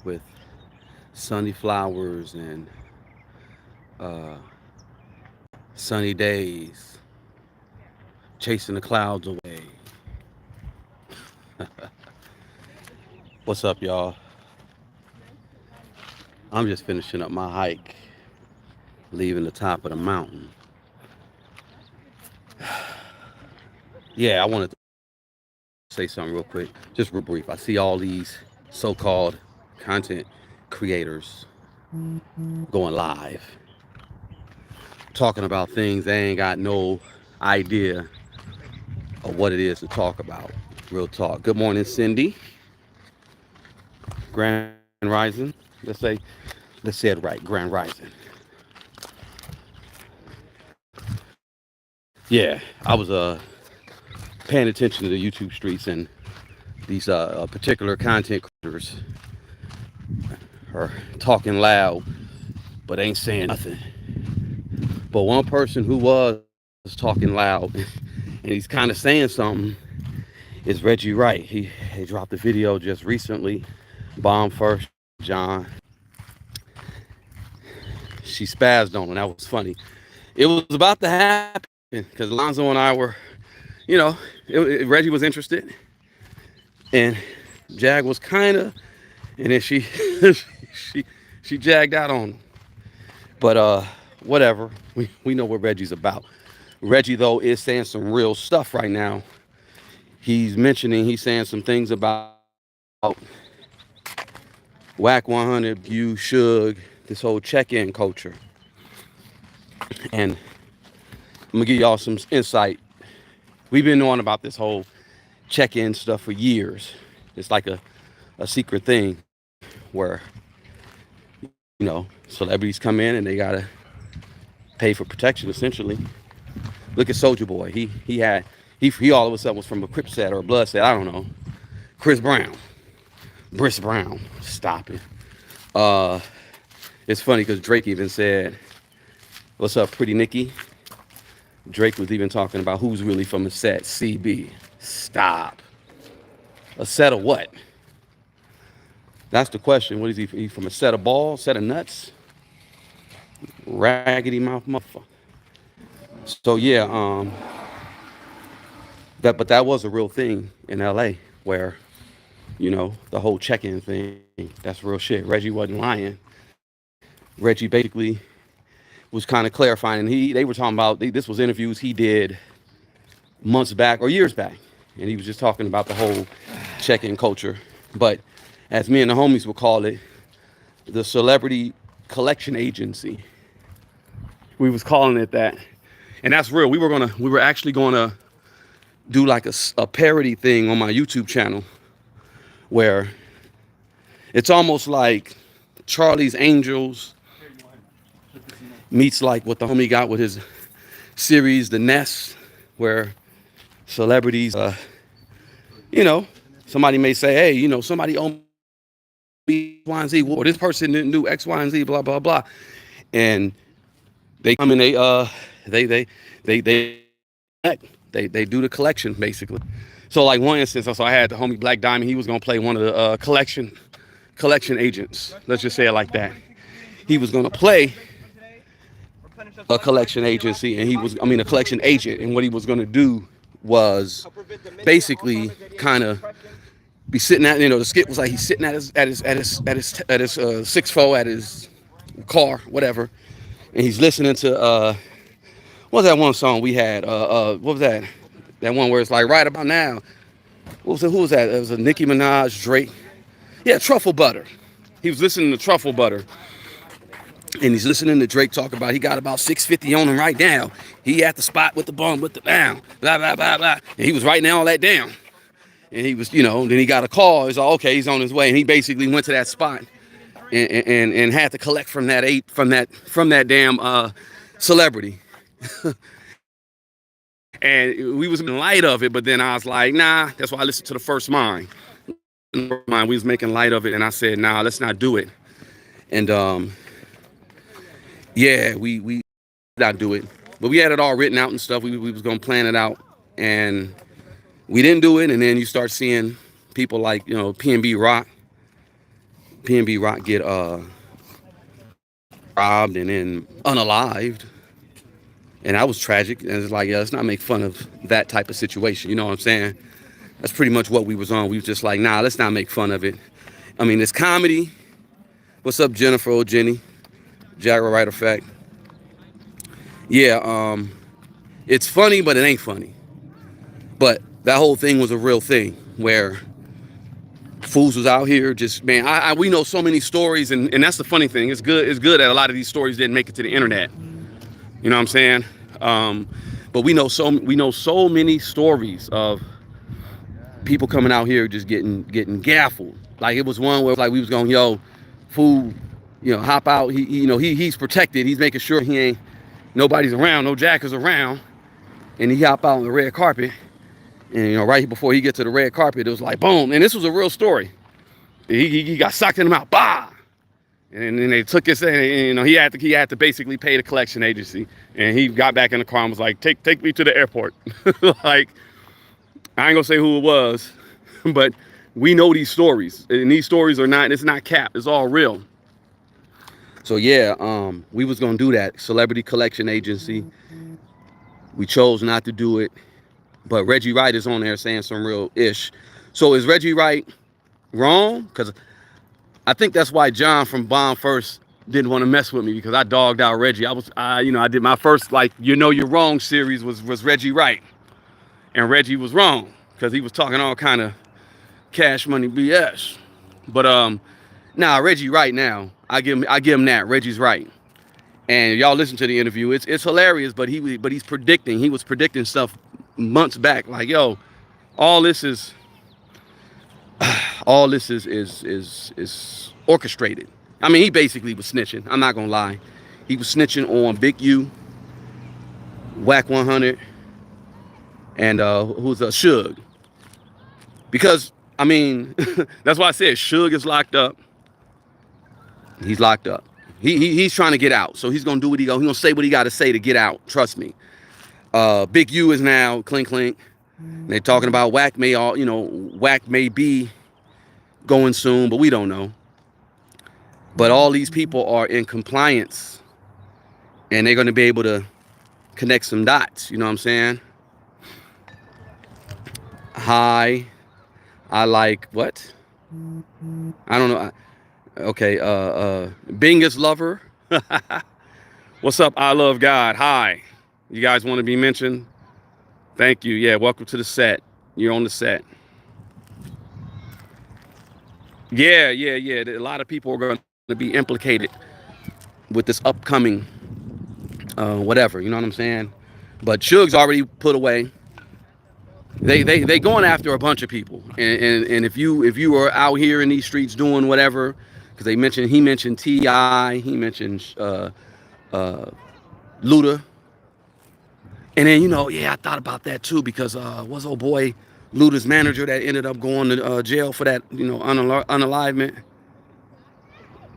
with sunny flowers and uh, sunny days, chasing the clouds away. What's up, y'all? I'm just finishing up my hike, leaving the top of the mountain. Yeah, I wanted to say something real quick, just real brief. I see all these so-called content creators going live, talking about things they ain't got no idea of what it is to talk about. Real talk. Good morning, Cindy. Grand Rising. Let's say it right. Grand Rising. Yeah, I was paying attention to the YouTube streets, and these particular content creators are talking loud but ain't saying nothing. But one person who was talking loud and he's kind of saying something is Reggie Wright. He dropped a video just recently. Bomb first, John. She spazzed on him. That was funny. It was about to happen because Lonzo and I were, you know, Reggie was interested, and Jag was kind of, and then she she she jagged out on him. But whatever. We know what Reggie's about. Reggie though is saying some real stuff right now. He's saying some things about Whack 100, you, Suge, this whole check-in culture. And I'm gonna give y'all some insight. We've been knowing about this whole check-in stuff for years. It's like a secret thing where, celebrities come in and they gotta pay for protection essentially. Look at Soldier Boy. He all of a sudden was from a Crip set or a Blood set. I don't know. Chris Brown. Briss Brown. Stop it. It's funny because Drake even said, "What's up, pretty Nikki?" Drake was even talking about who's really from a set. CB. Stop. A set of what? That's the question. What is he? He from a set of balls? Set of nuts? Raggedy mouth motherfucker. So yeah, that was a real thing in LA where, the whole check-in thing, that's real shit. Reggie wasn't lying. Reggie basically was kind of clarifying, and they were talking about, this was interviews he did months back or years back, and he was just talking about the whole check-in culture. But as me and the homies would call it, the celebrity collection agency. We was calling it that. And that's real. We were actually gonna do like a parody thing on my YouTube channel where it's almost like Charlie's Angels meets like what the homie got with his series, The Nest, where celebrities, somebody may say, hey, somebody owned X, Y, and Z, or this person didn't do X, Y, and Z, blah, blah, blah. And they come and they do the collection basically. So like one instance, so I had the homie Black Diamond. He was gonna play one of the collection agents. Let's just say it like that. He was gonna play a collection agency, and a collection agent. And what he was gonna do was basically kind of be sitting at, the skit was like he's sitting at his 6'4", at his car, whatever, and he's listening to what was that one song we had? What was that? That one where it's like right about now. Who was that? It was a Nicki Minaj, Drake. Yeah, Truffle Butter. He was listening to Truffle Butter. And he's listening to Drake talk about he got about 650 on him right now. He at the spot with the bum, with the down, blah, blah, blah, blah. And he was writing all that down. And he was, then he got a call. He's like, okay, he's on his way. And he basically went to that spot and had to collect from that damn celebrity. And we was in light of it, but then I was like, nah, that's why I listened to the first mind. We was making light of it, and I said, nah, let's not do it. And we not do it. But we had it all written out and stuff. We was gonna plan it out, and we didn't do it. And then you start seeing people like, P&B Rock PNB Rock get robbed and then unalived. And that was tragic. And it's like, yeah, let's not make fun of that type of situation. You know what I'm saying? That's pretty much what we was on. We was just like, nah, let's not make fun of it. I mean, it's comedy. What's up, Jennifer? Oh, Jenny. Jaguar Wright Effect. Yeah, it's funny, but it ain't funny. But that whole thing was a real thing where fools was out here just, man, we know so many stories, and that's the funny thing. It's good that a lot of these stories didn't make it to the internet. You know what I'm saying? But we know so many stories of people coming out here just getting gaffled. Like it was one where like we was going, yo, fool, hop out. He's protected. He's making sure he ain't nobody's around, no jackers around, and he hop out on the red carpet. And right before he get to the red carpet, it was like boom. And this was a real story. He got socked in the mouth, bah. And then they took his, he had to basically pay the collection agency. And he got back in the car and was like, take me to the airport. Like, I ain't gonna say who it was, but we know these stories. And these stories it's not cap, it's all real. So yeah, we was gonna do that, celebrity collection agency. We chose not to do it. But Reggie Wright is on there saying some real ish. So is Reggie Wright wrong? Because I think that's why John from Bomb First didn't want to mess with me, because I dogged out Reggie. I did my first, like, you're wrong series was Reggie Wright. And Reggie was wrong because he was talking all kind of cash money BS. But Reggie Wright now, I give him that. Reggie's right. And y'all listen to the interview. It's hilarious, but he was predicting stuff months back. Like, yo, all this is orchestrated. I mean, he basically was snitching. I'm not gonna lie. He was snitching on Big U, Whack 100, and who's Suge. Because I mean, that's why I said Suge is locked up. He's locked up. He's trying to get out, so he's gonna do what he's gonna say what he got to say to get out. Trust me. Big U is now clink clink. They're talking about Whack Whack may be going soon, but we don't know. But all these people are in compliance, and they're gonna be able to connect some dots. You know what I'm saying? Hi, I like what? I don't know. Okay, Bingus Lover. What's up? I love God. Hi. You guys want to be mentioned? Thank you. Yeah, welcome to the set. You're on the set. Yeah. A lot of people are going to be implicated with this upcoming whatever. You know what I'm saying? But Suge's already put away. They going after a bunch of people, and if you are out here in these streets doing whatever, because he mentioned T.I., he mentioned Luda. And then, I thought about that too, because was old boy Luda's manager that ended up going to jail for that, unalivement.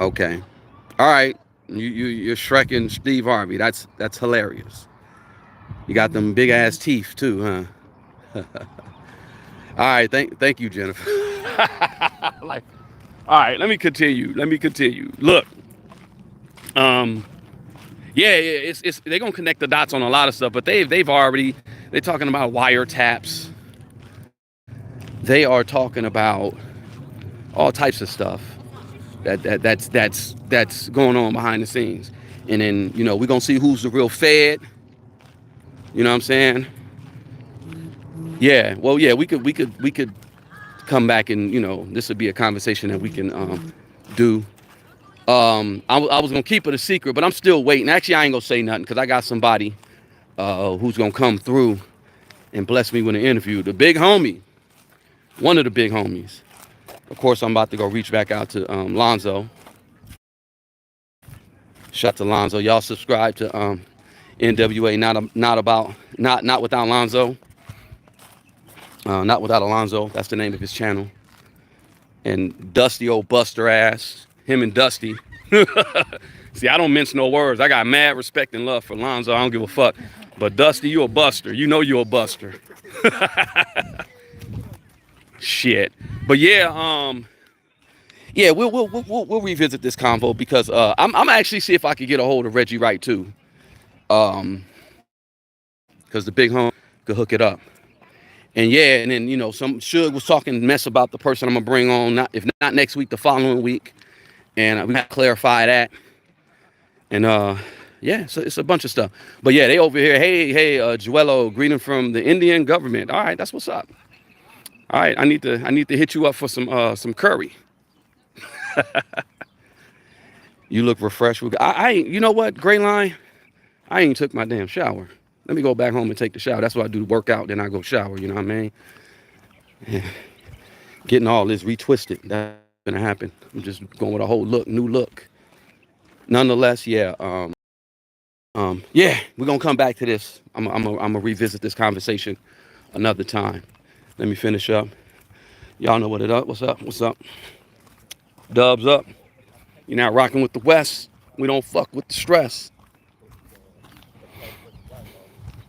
Okay. All right. You're Shrek Steve Harvey. That's hilarious. You got them big ass teeth too, huh? All right. Thank you, Jennifer. All right. Let me continue. Look. It's they're gonna connect the dots on a lot of stuff, but they're talking about wiretaps. They are talking about all types of stuff that's going on behind the scenes. And then we're gonna see who's the real Fed. You know what I'm saying? Yeah. Well, yeah, we could come back and this would be a conversation that we can do. I was gonna keep it a secret, but I'm still waiting. Actually, I ain't gonna say nothing because I got somebody who's gonna come through and bless me with an interview. The big homie, one of the big homies. Of course, I'm about to go reach back out to Lonzo. Shout out to Lonzo. Y'all subscribe to NWA. Not without Lonzo. Not without Alonzo. That's the name of his channel. And Dusty, old buster ass. Him and Dusty. See, I don't mince no words. I got mad respect and love for Lonzo. I don't give a fuck. But Dusty, you a buster. You know you a buster. Shit. But yeah, Yeah, we'll revisit this convo because I'm actually see if I could get a hold of Reggie Wright too, because the big home could hook it up. And yeah, and then some Suge was talking mess about the person I'm gonna bring on, not if not next week, the following week, and we got to clarify that. And yeah, so it's a bunch of stuff. But yeah, they over here. Hey, Juello, greeting from the Indian government. All right, that's what's up. All right, I need to hit you up for some curry. You look refreshed. I ain't. You know what, Gray Line? I ain't took my damn shower. Let me go back home and take the shower. That's what I do. Work out, then I go shower. You know what I mean? Yeah. Getting all this retwisted. That's gonna happen. I'm just going with a whole new look. Nonetheless, yeah. Yeah, we're gonna come back to this. I'm gonna revisit this conversation another time. Let me finish up. Y'all know what it up. What's up? What's up? Dubs up. You're not rocking with the West. We don't fuck with the stress.